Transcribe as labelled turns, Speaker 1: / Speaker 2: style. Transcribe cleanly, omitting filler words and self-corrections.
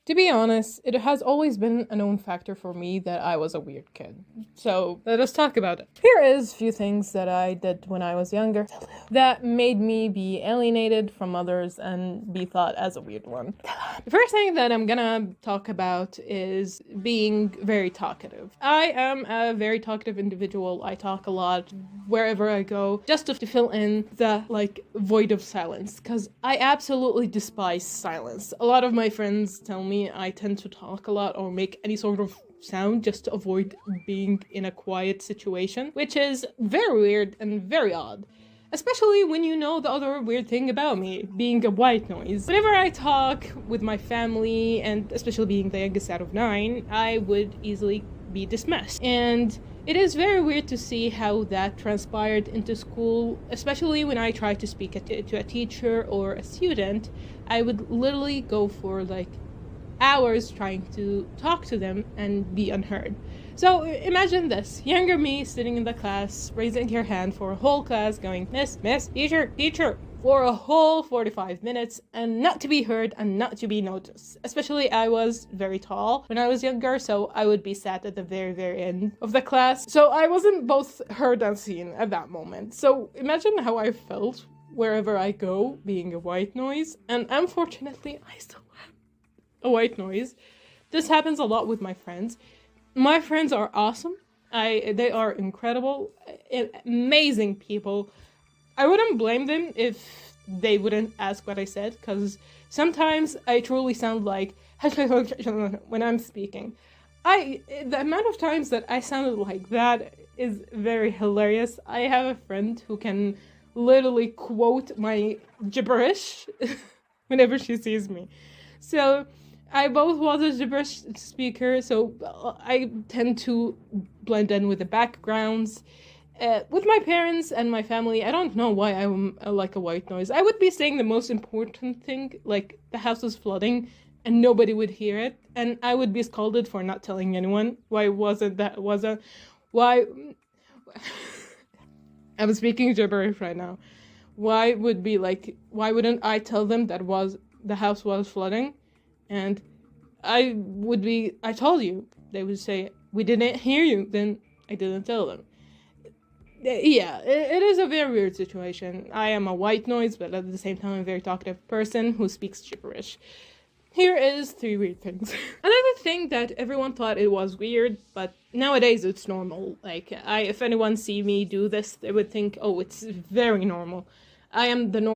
Speaker 1: To be honest, it has always been a known factor for me that I was a weird kid. So let us talk about it. Here is a few things that I did when I was younger that made me be alienated from others and be thought as a weird one. The first thing that I'm gonna talk about is being very talkative. I am a very talkative individual. I talk a lot wherever I go just to fill in the void of silence because I absolutely despise silence. A lot of my friends tell me I tend to talk a lot or make any sort of sound just to avoid being in a quiet situation, which is very weird and very odd. Especially when you know the other weird thing about me, being a white noise. Whenever I talk with my family, and especially being the youngest out of 9, I would easily be dismissed. And it is very weird to see how that transpired into school, especially when I tried to speak to a teacher or a student. I would literally go for hours trying to talk to them and be unheard. So imagine this, younger me sitting in the class, raising her hand for a whole class, going, Miss, teacher, teacher, for a whole 45 minutes, and not to be heard and not to be noticed. Especially I was very tall when I was younger, so I would be sat at the very, very end of the class. So I wasn't both heard and seen at that moment. So imagine how I felt wherever I go, being a white noise, and unfortunately, I still have a white noise. This happens a lot with my friends. My friends are awesome. They are incredible, amazing people. I wouldn't blame them if they wouldn't ask what I said, because sometimes I truly sound like when I'm speaking. The amount of times that I sounded like that is very hilarious. I have a friend who can literally quote my gibberish whenever she sees me. So I both was a gibberish speaker, so I tend to blend in with the backgrounds. With my parents and my family, I don't know why I'm like a white noise. I would be saying the most important thing, like the house is flooding, and nobody would hear it, and I would be scolded for not telling anyone. Why wasn't that? Why? I'm speaking gibberish right now. Why wouldn't I tell them that the house was flooding? And I told you. They would say, we didn't hear you, then I didn't tell them. Yeah, it is a very weird situation. I am a white noise, but at the same time, I'm a very talkative person who speaks gibberish. Here is 3 weird things. Another thing that everyone thought it was weird, but nowadays it's normal. If anyone see me do this, they would think, oh, it's very normal. I am the